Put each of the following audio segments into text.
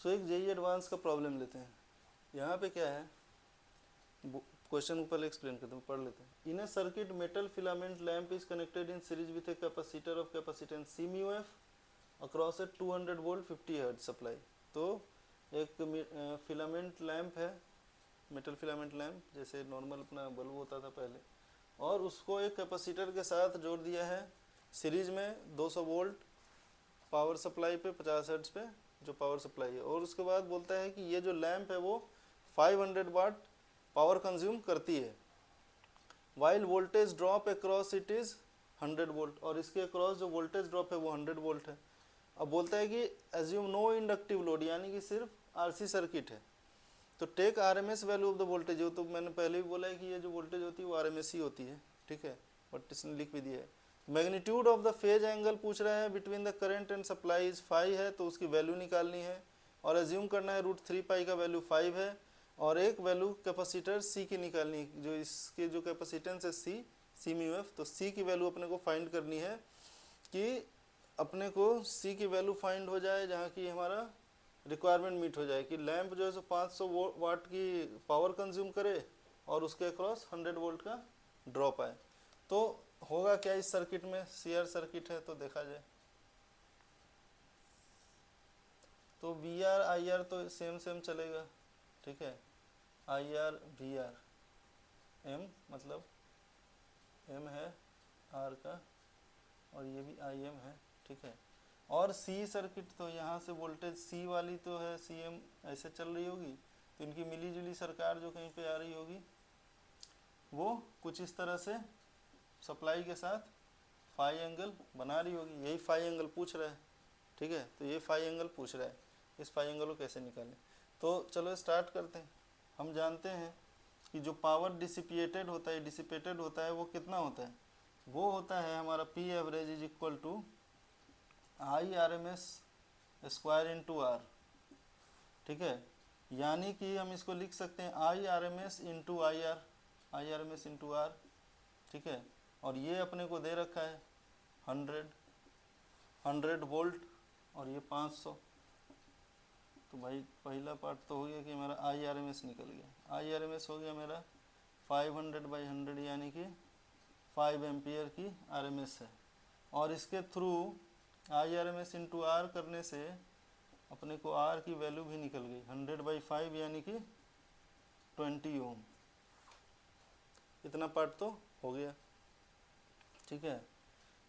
सो एक JEE advance का problem लेते हैं। यहाँ पे क्या है, क्वेश्चन को पहले एक्सप्लेन करते हैं, पढ़ लेते हैं। In a circuit metal filament lamp is connected in series with a capacitor of capacitance C mu F across a 200 volt 50 hertz supply. तो एक फिलामेंट लैंप है, मेटल फिलामेंट लैंप, जैसे नॉर्मल अपना बल्ब होता था पहले, और उसको एक कैपेसिटर के साथ जोड़ दिया है सीरीज में 200 वोल्ट पावर सप्लाई पे 50 हर्ट्ज पे जो पावर सप्लाई है। और उसके बाद बोलता है कि ये जो लैंप है वो 500 वाट पावर कंज्यूम करती है, while voltage drop across it is 100 volt, और इसके अक्रॉस जो वोल्टेज ड्रॉप है वो 100 वोल्ट है। अब बोलता है कि एज्यूम नो इंडक्टिव लोड, यानी कि सिर्फ आरसी सर्किट है, तो take RMS value of the voltage. हो तो मैंने पहले भी बोला है कि ये जो वोल्टेज होती है वो आरएमएस ही होती है, ठीक है, बट इसने लिख भी दिया है। Magnitude of the phase angle पूछ रहा है between the current and supply is 5 है, तो उसकी वैल्यू निकालनी है, और एज्यूम करना है √3 पाई का वैल्यू 5 है, और एक वैल्यू कैपेसिटर सी की निकालनी है, जो इसके जो कैपेसिटेंस है सी म्यू एफ। तो सी की वैल्यू अपने को फाइंड करनी है कि अपने को सी की वैल्यू फाइंड हो जाए जहाँ की हमारा रिक्वायरमेंट मीट हो जाए कि लैंप जो है सो 500 वाट की पावर कंज्यूम करे और उसके अक्रॉस 100 वोल्ट का ड्रॉप आए। तो होगा क्या इस सर्किट में, सीआर सर्किट है तो देखा जाए तो वी आर आई आर तो सेम चलेगा, ठीक है, I R V R, M मतलब एम है आर का और ये भी आई एम है, ठीक है। और सी सर्किट तो यहाँ से वोल्टेज सी वाली तो है, सी एम ऐसे चल रही होगी, तो इनकी मिली जुली सरकार जो कहीं पे आ रही होगी वो कुछ इस तरह से सप्लाई के साथ फाई एंगल बना रही होगी, यही फाई एंगल पूछ रहा है, ठीक है। तो ये फाई एंगल पूछ रहा है, इस फाई एंगल को कैसे निकालें। तो चलो स्टार्ट करते हैं। हम जानते हैं कि जो पावर डिसिपेटेड होता है वो कितना होता है, वो होता है हमारा P average is equal to I R M S square into R, ठीक है। यानी कि हम इसको लिख सकते हैं I R M S into I R M S into R, ठीक है। और ये अपने को दे रखा है 100 वोल्ट और ये 500। तो भाई पहला पार्ट तो हो गया कि हमारा आई आर एम एस निकल गया। आई आर एम एस हो गया मेरा 500/100 यानी कि 5 एम्पियर की आर एम एस है। और इसके through I R M S into R करने से अपने को आर की वैल्यू भी निकल गई 100/5 यानी कि 20 ओम। इतना पार्ट तो हो गया, ठीक है।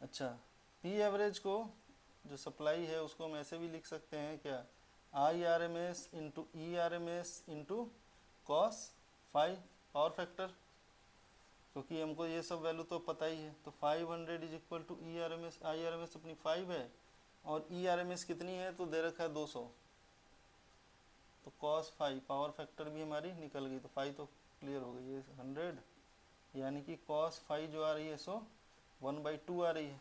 अच्छा, पी एवरेज को जो सप्लाई है उसको हम ऐसे भी लिख सकते हैं क्या, I R M S into E R M S into cos phi power factor, क्योंकि हमको ये सब वैल्यू तो पता ही है। तो 500 is equal to E R M S, I R M S अपनी 5 है और ई आर एम एस कितनी है तो दे रखा है 200, तो कॉस फाई पावर फैक्टर भी हमारी निकल गई। तो फाई तो क्लियर हो गई, ये 100 यानी कि कॉस फाई जो आ रही है सो 1/2 आ रही है,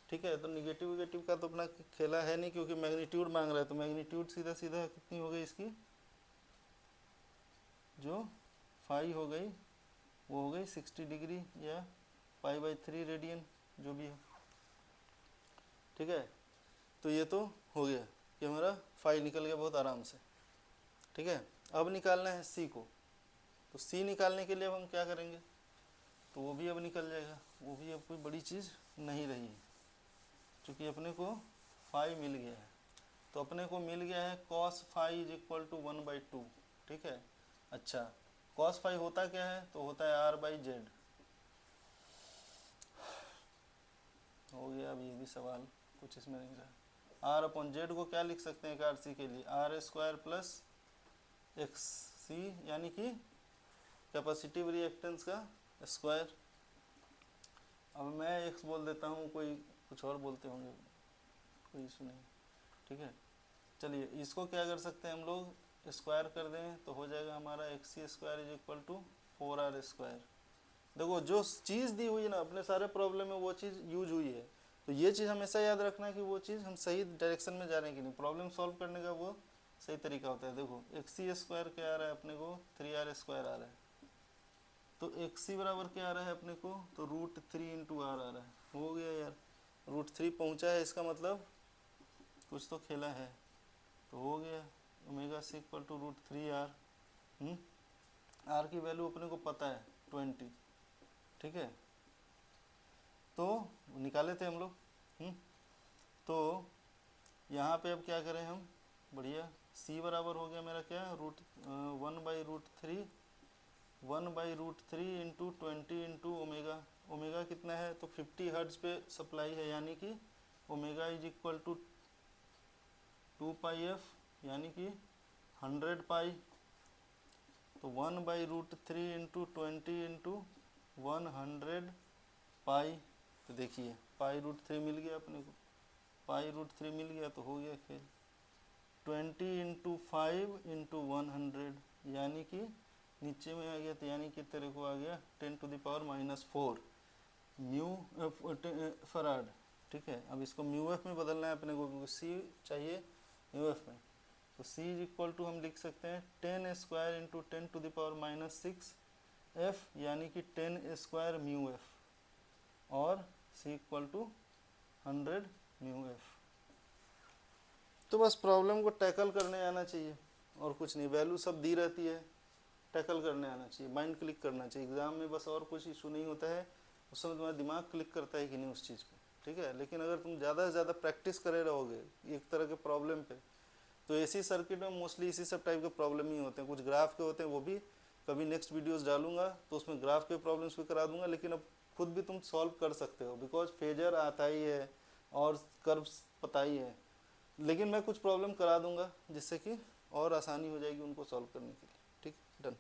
ठीक है। तो निगेटिव का तो अपना खेला है नहीं, क्योंकि मैग्नीट्यूड मांग रहा है, तो मैग्नीट्यूड सीधा कितनी हो गई इसकी, जो फाई हो गई वो हो गई 60 डिग्री या π/3 रेडियन जो भी हो, ठीक है। तो ये तो हो गया कि हमारा फाई निकल गया बहुत आराम से, ठीक है। अब निकालना है सी को, तो सी निकालने के लिए अब हम क्या करेंगे, तो वो भी अब निकल जाएगा, वो भी अब कोई बड़ी चीज़ नहीं रही, क्योंकि अपने को फाई मिल गया है। तो अपने को मिल गया है cos phi is equal to 1/2, ठीक है। अच्छा, कॉस फाई होता क्या है, तो होता है R/Z। हो गया, अब ये भी सवाल कुछ इसमें नहीं रहा। R/Z को क्या लिख सकते हैं एक RC के लिए, R² प्लस XC यानी कि कैपेसिटिव रिएक्टेंस का स्क्वायर। अब मैं x बोल देता हूँ, कोई कुछ और बोलते होंगे, कोई इशू नहीं, ठीक है। चलिए इसको क्या कर सकते हैं हम लोग, स्क्वायर कर दें तो हो जाएगा हमारा XC² is equal to 4R²। देखो जो चीज़ दी हुई है ना अपने सारे प्रॉब्लम में वो चीज़ यूज हुई है, तो ये चीज़ हमेशा याद रखना कि वो चीज़ हम सही डायरेक्शन में जा रहे हैं कि नहीं, प्रॉब्लम सॉल्व करने का वो सही तरीका होता है। देखो XC² क्या आ रहा है अपने को, 3R² आ रहा है, तो XC बराबर क्या आ रहा है अपने को, तो √3 × R आ रहा है। हो गया यार, √3 पहुँचा है, इसका मतलब कुछ तो खेला है, तो हो गया omega C equal to √3r। R की वैल्यू अपने को पता है 20, ठीक है, तो निकाले थे हम लोग। तो यहाँ पे अब क्या करें हम, बढ़िया, c बराबर हो गया मेरा क्या, √1/√3 इंटू 20 इंटू ओमेगा। ओमेगा कितना है, तो 50 हर्ट्ज पे सप्लाई है, यानी कि omega is equal to 2πf, यानी कि 100 पाई। तो 1/√3 इंटू 20 इंटू 100 पाई। तो देखिए π√3 मिल गया अपने को, π√3 मिल गया तो हो गया खेल। 20 इंटू 5 इंटू 100, यानी कि नीचे में आ गया, तो यानी कि तेरे को आ गया 10⁻⁻4 म्यू फराड, ठीक है। अब इसको म्यू एफ में बदलना है अपने को, क्योंकि सी चाहिए म्यू एफ में। तो c इज इक्वल टू हम लिख सकते हैं 10² इंटू 10⁻⁻6 f, यानी कि 10² म्यू एफ, और c equal to 100 mu F. तो बस प्रॉब्लम को टैकल करने आना चाहिए और कुछ नहीं, वैल्यू सब दी रहती है, टैकल करने आना चाहिए, माइंड क्लिक करना चाहिए। एग्जाम में बस और कुछ इशू नहीं होता है, उस समय तुम्हारा दिमाग क्लिक करता है कि नहीं उस चीज़ पे, ठीक है। लेकिन अगर तुम ज़्यादा से ज़्यादा प्रैक्टिस करे रहोगे एक तरह के प्रॉब्लम पे, तो एसी सर्किट में मोस्टली इसी सब टाइप के प्रॉब्लम ही होते हैं। कुछ ग्राफ के होते हैं, वो भी कभी नेक्स्ट वीडियोस डालूंगा तो उसमें ग्राफ के प्रॉब्लम्स भी करा दूंगा, लेकिन अब खुद भी तुम सॉल्व कर सकते हो, बिकॉज फेजर आता ही है और कर्व्स पता ही है। लेकिन मैं कुछ प्रॉब्लम करा दूंगा जिससे कि और आसानी हो जाएगी उनको सॉल्व करने के लिए, ठीक, डन।